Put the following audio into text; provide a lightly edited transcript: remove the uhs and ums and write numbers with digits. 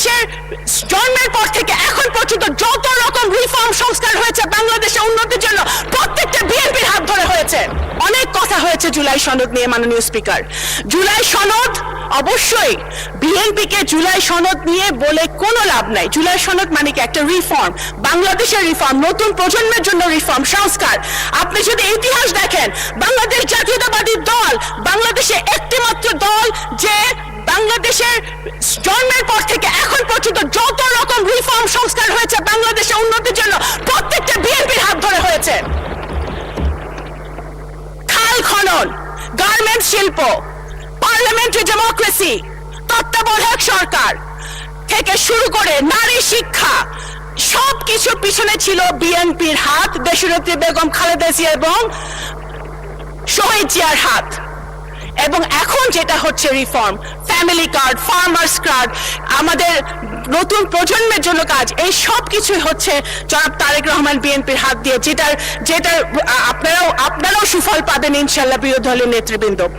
বাংলাদেশের জন্মের পর থেকে এখন পর্যন্ত যত রকম রিফর্ম সংস্কার হয়েছে বাংলাদেশের উন্নতির জন্য প্রত্যেকটা বিএনপির হাত ধরে হয়েছে। অনেক কথা হয়েছে জুলাই সনদ নিয়ে মাননীয় স্পিকার। জুলাই সনদ অবশ্যই বিএনপিকে জুলাই সনদ নিয়ে বলে কোনো লাভ নাই। জুলাই সনদ মানে কি একটা রিফর্ম, বাংলাদেশের রিফর্ম, নতুন প্রজন্মের জন্য রিফর্ম সংস্কার। আপনি যদি ইতিহাস দেখেন, বাংলাদেশ জাতীয়তাবাদী দল বাংলাদেশে একটি মাত্র দল যে বাংলাদেশের জন্মের পর থেকে এখন পর্যন্ত যত রকম রিফর্ম সংস্কার হয়েছে বাংলাদেশের উন্নতির জন্য প্রত্যেকটা বিএনপির হাত ধরে হয়েছে। খাল খনন, গার্মেন্টস শিল্প, পার্লামেন্টারি ডেমোক্রেসি, তত্ত্বাবধায়ক সরকার থেকে শুরু করে নারী শিক্ষা, সবকিছুর পিছনে ছিল বিএনপির হাত, দেশনেত্রী বেগম খালেদা জিয়া এবং শহীদ জিয়ার হাত। এবং এখন যেটা হচ্ছে reform, family card, farmers card, আমাদের নতুন প্রজন্মের জন্য কাজ, এই সব কিছুই হচ্ছে জনাব তারেক রহমান বিএনপির হাত দিয়ে, যেটার আপনারাও সুফল পাবেন ইনশাল্লাহ বিরোধী দলের নেতৃবৃন্দ।